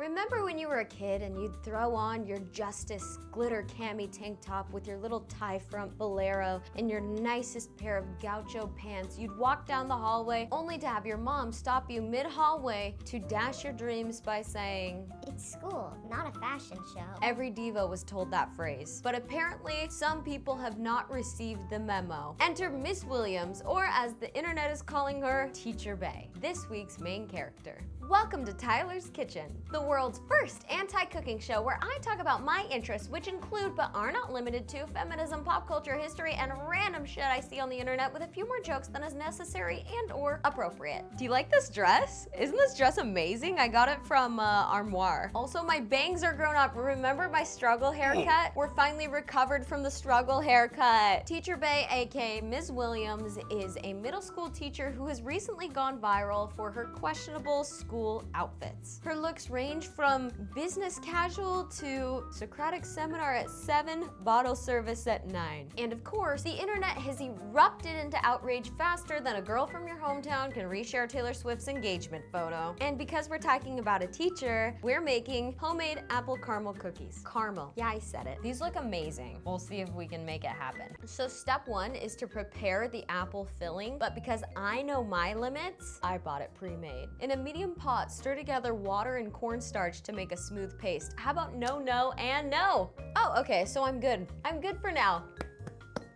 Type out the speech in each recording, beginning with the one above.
Remember when you were a kid and you'd throw on your Justice glitter cami tank top with your little tie front bolero and your nicest pair of gaucho pants? You'd walk down the hallway only to have your mom stop you mid-hallway to dash your dreams by saying, "It's school, not a fashion show." Every diva was told that phrase, but apparently some people have not received the memo. Enter Miss Williams, or as the internet is calling her, Teacher Bay, this week's main character. Welcome to Tyler's Kitchen, the world's first anti-cooking show where I talk about my interests, which include but are not limited to feminism, pop culture, history, and random shit I see on the internet with a few more jokes than is necessary and or appropriate. Do you like this dress? Isn't this dress amazing? I got it from Armoire. Also, my bangs are grown up. Remember my struggle haircut? We're finally recovered from the struggle haircut. Teacher Bay, aka Ms. Williams, is a middle school teacher who has recently gone viral for her questionable school outfits. Her looks range from business casual to Socratic seminar at 7, bottle service at 9. And of course, the internet has erupted into outrage faster than a girl from your hometown can reshare Taylor Swift's engagement photo. And because we're talking about a teacher, we're making homemade apple caramel cookies. Caramel. Yeah, I said it. These look amazing. We'll see if we can make it happen. So step 1 is to prepare the apple filling, but because I know my limits, I bought it pre-made. In a medium pot, stir together water and cornstarch to make a smooth paste. How about no, no, and no? Oh, okay, so I'm good. I'm good for now.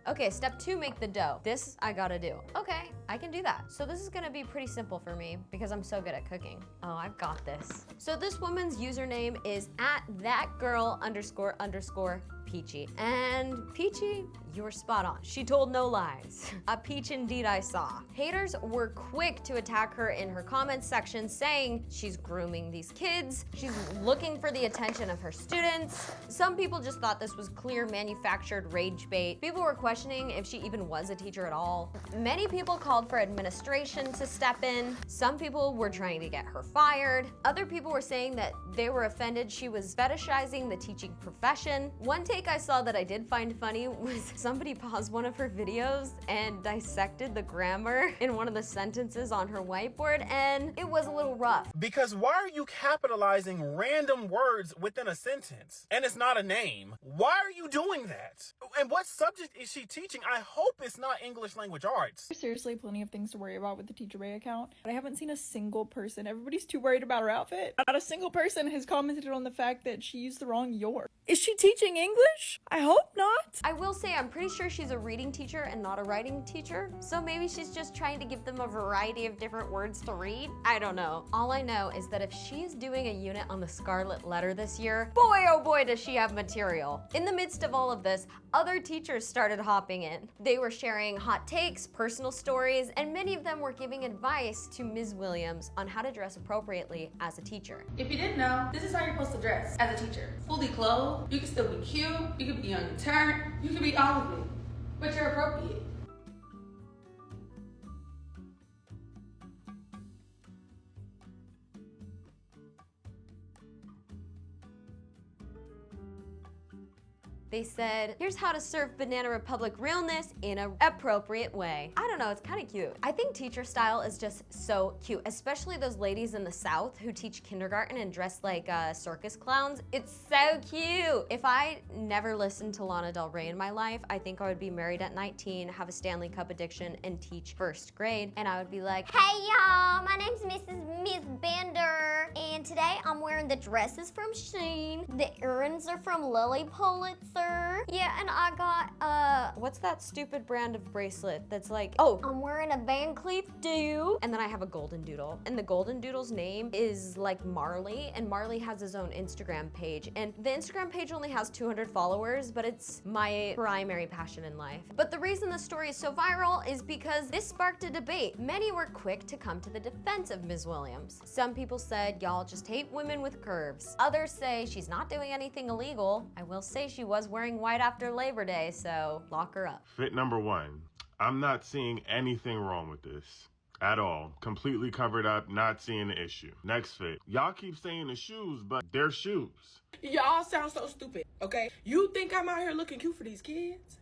Okay, step 2, make the dough. This I gotta do. Okay, I can do that. So this is gonna be pretty simple for me because I'm so good at cooking. Oh, I've got this. So this woman's username is @thatgirl__Peachy. And Peachy, you were spot on. She told no lies. A peach indeed I saw. Haters were quick to attack her in her comments section saying she's grooming these kids, she's looking for the attention of her students. Some people just thought this was clear manufactured rage bait. People were questioning if she even was a teacher at all. Many people called for administration to step in. Some people were trying to get her fired. Other people were saying that they were offended she was fetishizing the teaching profession. One take I saw that I did find funny was somebody paused one of her videos and dissected the grammar in one of the sentences on her whiteboard, and it was a little rough. Because why are you capitalizing random words within a sentence? And it's not a name. Why are you doing that? And what subject is she teaching? I hope it's not English language arts. There's seriously plenty of things to worry about with the Teacher Bay account, but I haven't seen a single person. Everybody's too worried about her outfit. Not a single person has commented on the fact that she used the wrong your. Is she teaching English? I hope not. I will say I'm pretty sure she's a reading teacher and not a writing teacher, so maybe she's just trying to give them a variety of different words to read. I don't know. All I know is that if she's doing a unit on the Scarlet Letter this year, boy oh boy does she have material. In the midst of all of this, other teachers started hopping in. They were sharing hot takes, personal stories, and many of them were giving advice to Ms. Williams on how to dress appropriately as a teacher. If you didn't know, this is how you're supposed to dress as a teacher. Fully clothed, you can still be cute, you can be on your turn, you can be all of it, but you're appropriate. They said, here's how to serve Banana Republic realness in an appropriate way. I don't know, it's kind of cute. I think teacher style is just so cute, especially those ladies in the South who teach kindergarten and dress like circus clowns. It's so cute. If I never listened to Lana Del Rey in my life, I think I would be married at 19, have a Stanley Cup addiction, and teach first grade. And I would be like, Hey y'all, my name's Miss Bender, and today I'm wearing the dresses from Shein. The earrings are from Lily Pulitzer. Yeah, and I got, what's that stupid brand of bracelet that's like, oh, I'm wearing a Van Cleef do. and then I have a golden doodle. And the golden doodle's name is like Marley, and Marley has his own Instagram page. And the Instagram page only has 200 followers, but it's my primary passion in life. But the reason the story is so viral is because this sparked a debate. Many were quick to come to the defense of Ms. Williams. Some people said, y'all just hate women with curves. Others say she's not doing anything illegal. I will say she was wearing white after Labor Day, so lock her up. Fit number 1. I'm not seeing anything wrong with this. At all. Completely covered up, not seeing the issue. Next fit. Y'all keep saying the shoes, but they're shoes. Y'all sound so stupid, okay? You think I'm out here looking cute for these kids?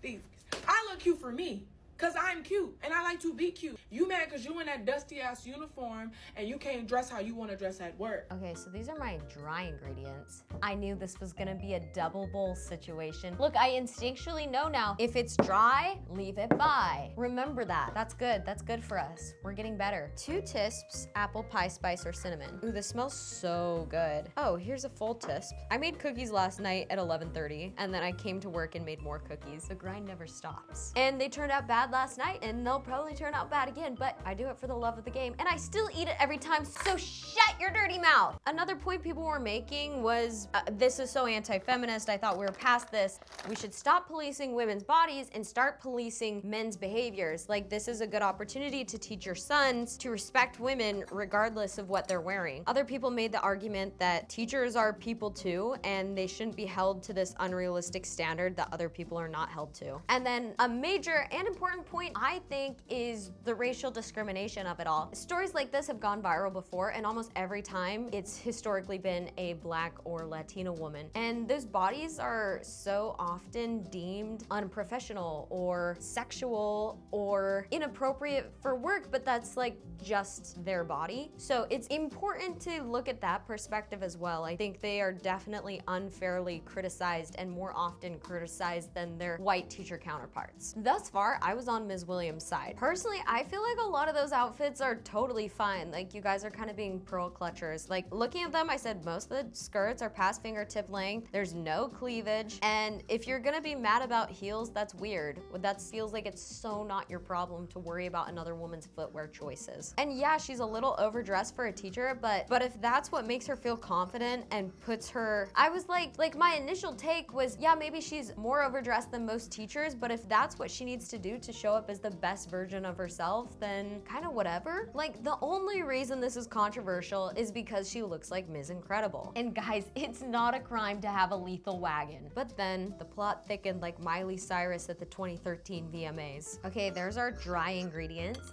I look cute for me. Cause I'm cute and I like to be cute. You mad cause you in that dusty ass uniform and you can't dress how you want to dress at work. Okay, so these are my dry ingredients. I knew this was gonna be a double bowl situation. Look, I instinctually know now, if it's dry, leave it by. Remember that. That's good for us. We're getting better. 2 tisps, apple pie spice or cinnamon. Ooh, this smells so good. Oh, here's a full tisp. I made cookies last night at 11:30, and then I came to work and made more cookies. The grind never stops. And they turned out bad last night, and they'll probably turn out bad again, but I do it for the love of the game, and I still eat it every time, so shut your dirty mouth. Another point people were making was, this is so anti-feminist, I thought we were past this. We should stop policing women's bodies and start policing men's behaviors. Like, this is a good opportunity to teach your sons to respect women regardless of what they're wearing. Other people made the argument that teachers are people too, and they shouldn't be held to this unrealistic standard that other people are not held to. And then a major and important point, I think, is the racial discrimination of it all. Stories like this have gone viral before, and almost every time it's historically been a Black or Latino woman. And those bodies are so often deemed unprofessional or sexual or inappropriate for work, but that's like just their body. So it's important to look at that perspective as well. I think they are definitely unfairly criticized and more often criticized than their white teacher counterparts. Thus far, I was on Ms. Williams' side. Personally, I feel like a lot of those outfits are totally fine. Like, you guys are kind of being pearl clutchers. Like, looking at them, I said most of the skirts are past fingertip length. There's no cleavage. And if you're gonna be mad about heels, that's weird. That feels like it's so not your problem to worry about another woman's footwear choices. And yeah, she's a little overdressed for a teacher, but if that's what makes her feel confident and puts her, I was like my initial take was, yeah, maybe she's more overdressed than most teachers, but if that's what she needs to do to show up as the best version of herself, then kind of whatever. Like, the only reason this is controversial is because she looks like Ms. Incredible. And guys, it's not a crime to have a lethal wagon. But then the plot thickened like Miley Cyrus at the 2013 VMAs. Okay, there's our dry ingredients.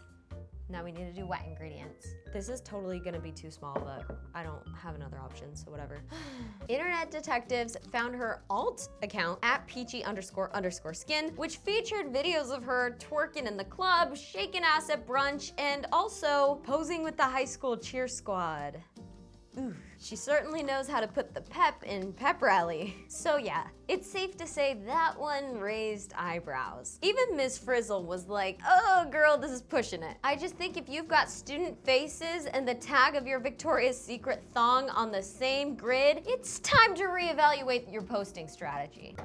Now we need to do wet ingredients. This is totally gonna be too small, but I don't have another option, so whatever. Internet detectives found her alt account at peachy__skin, which featured videos of her twerking in the club, shaking ass at brunch, and also posing with the high school cheer squad. Ooh, she certainly knows how to put the pep in pep rally. So yeah, it's safe to say that one raised eyebrows. Even Ms. Frizzle was like, oh girl, this is pushing it. I just think if you've got student faces and the tag of your Victoria's Secret thong on the same grid, it's time to reevaluate your posting strategy.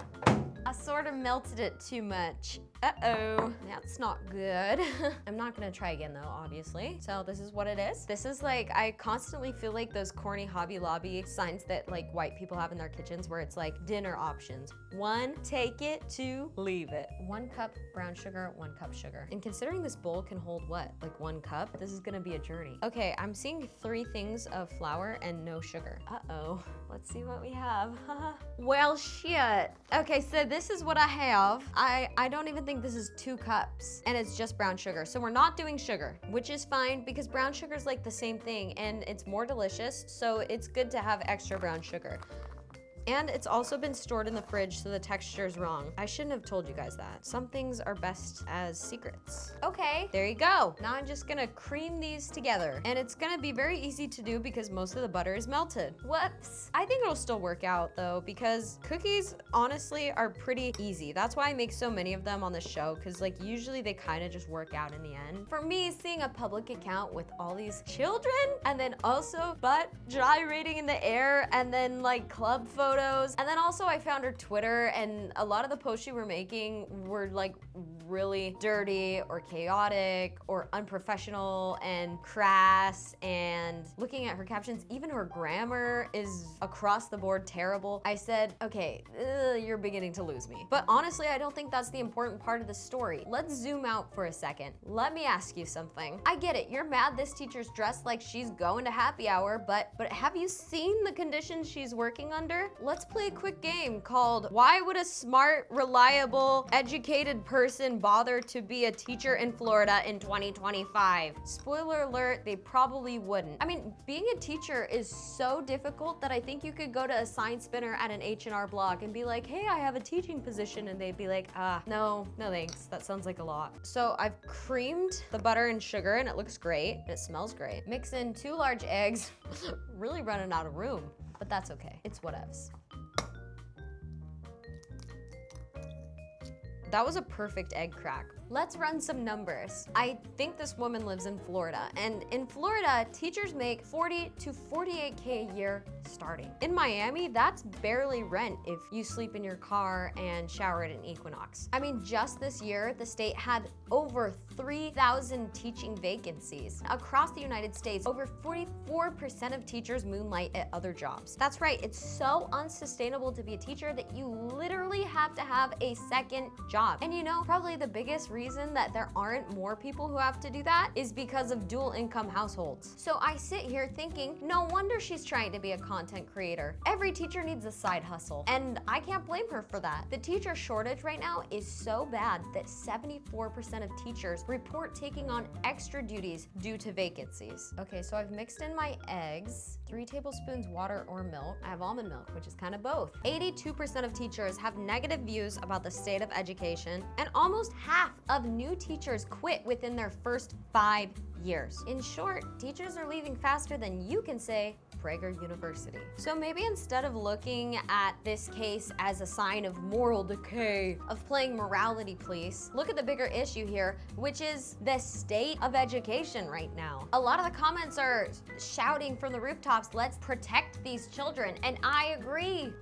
I sort of melted it too much. Uh-oh, that's not good. I'm not gonna try again though, obviously. So this is what it is. This is like, I constantly feel like those corny Hobby Lobby signs that like white people have in their kitchens where it's like dinner options. 1, take it, 2, leave it. 1 cup brown sugar, 1 cup sugar. And considering this bowl can hold what, like 1 cup? This is gonna be a journey. Okay, I'm seeing 3 things of flour and no sugar. Uh-oh, let's see what we have. Well, shit. Okay, so this is what I have. I don't even think this is 2 cups, and it's just brown sugar. So we're not doing sugar, which is fine because brown sugar is like the same thing and it's more delicious, so it's good to have extra brown sugar. And it's also been stored in the fridge, so the texture is wrong. I shouldn't have told you guys that. Some things are best as secrets. Okay, there you go. Now I'm just gonna cream these together. And it's gonna be very easy to do because most of the butter is melted. Whoops. I think it'll still work out though, because cookies honestly are pretty easy. That's why I make so many of them on the show, because like usually they kind of just work out in the end. For me, seeing a public account with all these children and then also butt gyrating in the air and then like club photos. And then also I found her Twitter, and a lot of the posts she were making were like really dirty or chaotic or unprofessional and crass, and looking at her captions, even her grammar is across the board terrible. I said, okay, you're beginning to lose me. But honestly, I don't think that's the important part of the story. Let's zoom out for a second. Let me ask you something. I get it, you're mad this teacher's dressed like she's going to happy hour, but have you seen the conditions she's working under? Let's play a quick game called Why Would a Smart, Reliable, Educated Person even bother to be a teacher in Florida in 2025. Spoiler alert, they probably wouldn't. I mean, being a teacher is so difficult that I think you could go to a sign spinner at an H&R Block and be like, hey, I have a teaching position, and they'd be like, no thanks, that sounds like a lot. So I've creamed the butter and sugar and it looks great, it smells great. Mix in 2 large eggs, really running out of room, but that's okay, it's whatevs. That was a perfect egg crack. Let's run some numbers. I think this woman lives in Florida, and in Florida, teachers make $40 to $48K a year starting. In Miami, that's barely rent if you sleep in your car and shower at an Equinox. I mean, just this year, the state had over 3,000 teaching vacancies. Across the United States, over 44% of teachers moonlight at other jobs. That's right, it's so unsustainable to be a teacher that you literally have to have a second job. And you know, probably the biggest reason that there aren't more people who have to do that is because of dual income households. So I sit here thinking, no wonder she's trying to be a content creator. Every teacher needs a side hustle, and I can't blame her for that. The teacher shortage right now is so bad that 74% of teachers report taking on extra duties due to vacancies. Okay, so I've mixed in my eggs, 3 tablespoons water or milk. I have almond milk, which is kind of both. 82% of teachers have negative views about the state of education, and almost half of new teachers quit within their first 5 years. In short, teachers are leaving faster than you can say Prager University. So maybe instead of looking at this case as a sign of moral decay, of playing morality police, look at the bigger issue here, which is the state of education right now. A lot of the comments are shouting from the rooftops, let's protect these children, and I agree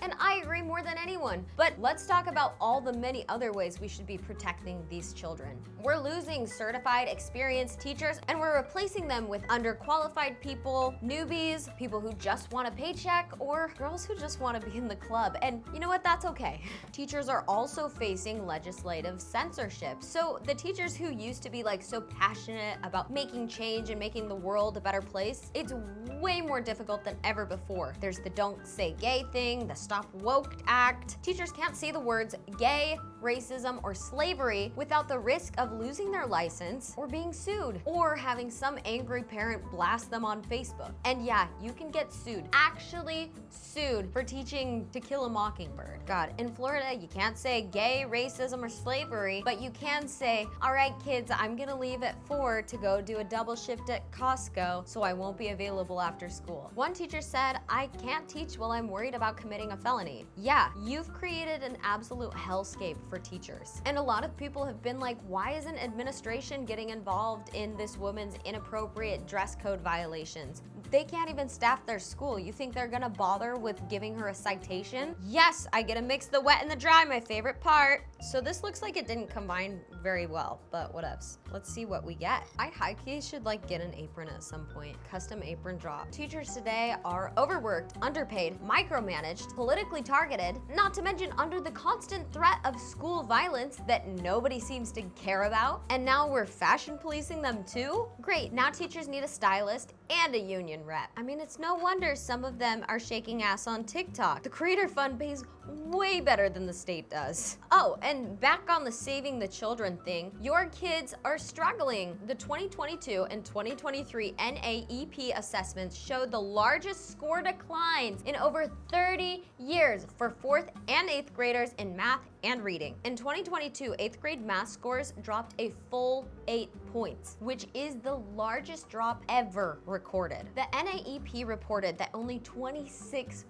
more than anyone. But let's talk about all the many other ways we should be protecting these children. We're losing certified, experienced teachers, and we're replacing them with underqualified people, newbies, people who just want a paycheck, or girls who just want to be in the club. And you know what? That's okay. Teachers are also facing legislative censorship. So the teachers who used to be like so passionate about making change and making the world a better place, it's way more difficult than ever before. There's the Don't Say Gay thing, the Stop Woke Act. Teachers can't say the words gay, racism, or slavery without the risk of losing their license or being sued, or having some angry parent blast them on Facebook. And yeah, you can get sued, actually sued, for teaching To Kill a Mockingbird. God, in Florida, you can't say gay, racism, or slavery, but you can say, all right, kids, I'm gonna leave at 4 to go do a double shift at Costco, so I won't be available after school. One teacher said, I can't teach while I'm worried about committing a felony. Yeah, you've created an absolute hellscape for teachers. And a lot of people have been like, why isn't administration getting involved in this woman's inappropriate dress code violations? They can't even staff their school. You think they're gonna bother with giving her a citation? Yes, I get to mix the wet and the dry, my favorite part. So this looks like it didn't combine very well, but whatevs. Let's see what we get. I high-key should like get an apron at some point. Custom apron drop. Teachers today are overworked, underpaid, micromanaged, politically targeted, not to mention under the constant threat of school violence that nobody seems to care about. And now we're fashion policing them too? Great, now teachers need a stylist and a union rep. I mean, it's no wonder some of them are shaking ass on TikTok. The Creator Fund pays way better than the state does. Oh, and back on the saving the children thing, your kids are struggling. The 2022 and 2023 NAEP assessments showed the largest score declines in over 30 years for 4th and 8th graders in math and reading. In 2022, 8th grade math scores dropped a full 8 points, which is the largest drop ever recorded. The NAEP reported that only 26%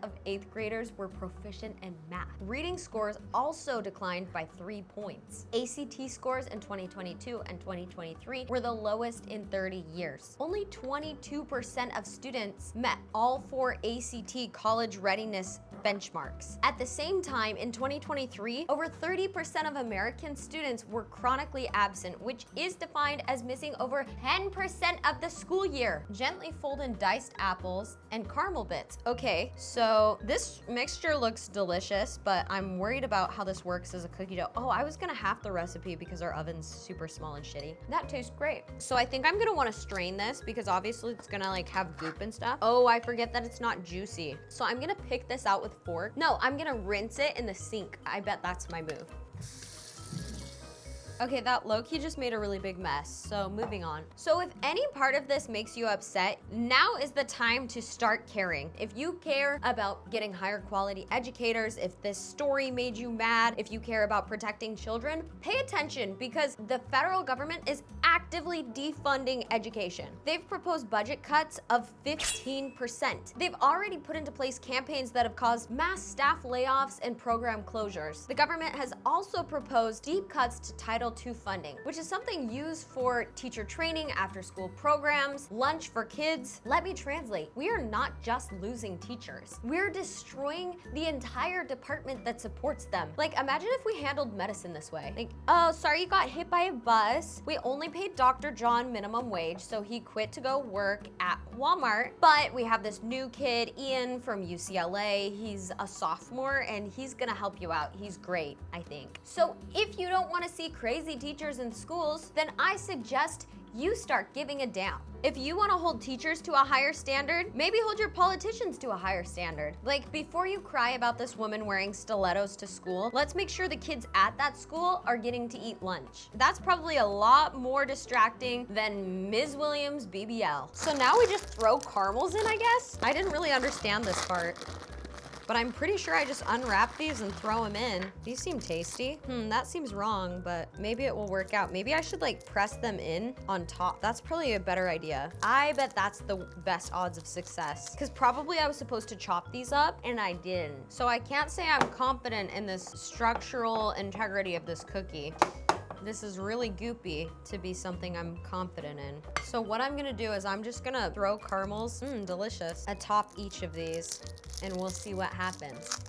of 8th graders were proficient in math. Reading scores also declined by 3 points. ACT scores in 2022 and 2023 were the lowest in 30 years. Only 22% of students met all 4 ACT college readiness benchmarks. At the same time, in 2023, over 30% of American students were chronically absent, which is defined as missing over 10% of the school year. Gently fold in diced apples and caramel bits. Okay, so this mixture looks delicious, but I'm worried about how this works as a cookie dough. Oh, I was gonna half the recipe because our oven's super small and shitty. That tastes great. So I think I'm gonna wanna strain this because obviously it's gonna like have goop and stuff. Oh, I forget that it's not juicy. So I'm gonna pick this out with a fork. No, I'm gonna rinse it in the sink. I bet that's my move. Okay, that low-key just made a really big mess, so moving on. So if any part of this makes you upset, now is the time to start caring. If you care about getting higher quality educators, if this story made you mad, if you care about protecting children, pay attention because the federal government is actively defunding education. They've proposed budget cuts of 15%. They've already put into place campaigns that have caused mass staff layoffs and program closures. The government has also proposed deep cuts to Title II funding, which is something used for teacher training, after-school programs, lunch for kids. Let me translate. We are not just losing teachers. We're destroying the entire department that supports them. Like, imagine if we handled medicine this way. Like, oh, sorry you got hit by a bus. We only paid Dr. John minimum wage, so he quit to go work at Walmart. But we have this new kid, Ian from UCLA. He's a sophomore and he's gonna help you out. He's great, I think. So if you don't wanna see crazy teachers in schools, then I suggest you start giving a damn. If you want to hold teachers to a higher standard, maybe hold your politicians to a higher standard. Like, before you cry about this woman wearing stilettos to school, let's make sure the kids at that school are getting to eat lunch. That's probably a lot more distracting than Ms. Williams' BBL. So now we just throw caramels in, I guess? I didn't really understand this part. But I'm pretty sure I just unwrap these and throw them in. These seem tasty. That seems wrong, but maybe it will work out. Maybe I should like press them in on top. That's probably a better idea. I bet that's the best odds of success. Because probably I was supposed to chop these up and I didn't. So I can't say I'm confident in this structural integrity of this cookie. This is really goopy to be something I'm confident in. So what I'm gonna do is I'm just gonna throw caramels, delicious, atop each of these, and we'll see what happens.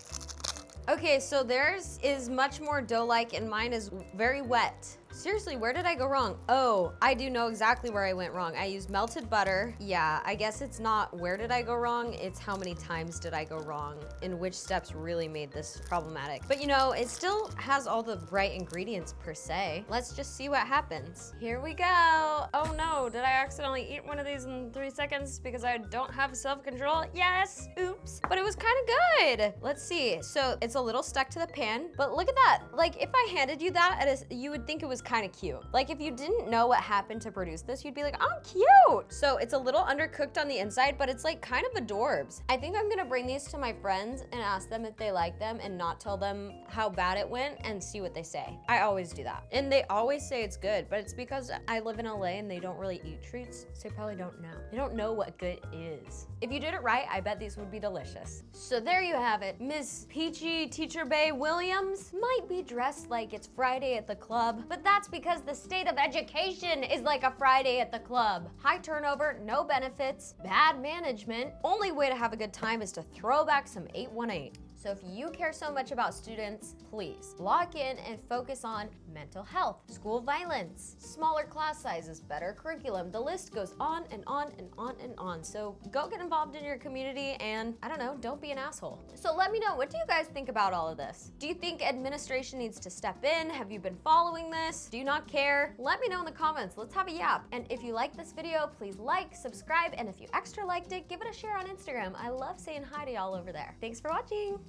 Okay, so theirs is much more dough-like and mine is very wet. Seriously, where did I go wrong? Oh, I do know exactly where I went wrong. I used melted butter. Yeah, I guess it's not where did I go wrong, it's how many times did I go wrong and which steps really made this problematic. But you know, it still has all the right ingredients per se. Let's just see what happens. Here we go. Oh no, did I accidentally eat one of these in 3 seconds because I don't have self-control? Yes, oops. But it was kind of good. Let's see. So it's a little stuck to the pan, but look at that. Like if I handed you that, you would think it was kind of cute. Like if you didn't know what happened to produce this, you'd be like, oh, cute. So it's a little undercooked on the inside, but it's like kind of adorbs. I think I'm gonna bring these to my friends and ask them if they like them and not tell them how bad it went and see what they say. I always do that. And they always say it's good, but it's because I live in LA and they don't really eat treats, so they probably don't know. They don't know what good is. If you did it right, I bet these would be delicious. So there you have it. Miss Peachy Teacher Bay Williams might be dressed like it's Friday at the club, but that's because the state of education is like a Friday at the club. High turnover, no benefits, bad management. Only way to have a good time is to throw back some 818. So if you care so much about students, please lock in and focus on mental health, school violence, smaller class sizes, better curriculum. The list goes on and on and on and on. So go get involved in your community and, I don't know, don't be an asshole. So let me know, what do you guys think about all of this? Do you think administration needs to step in? Have you been following this? Do you not care? Let me know in the comments. Let's have a yap. And if you like this video, please like, subscribe, and if you extra liked it, give it a share on Instagram. I love saying hi to y'all over there. Thanks for watching.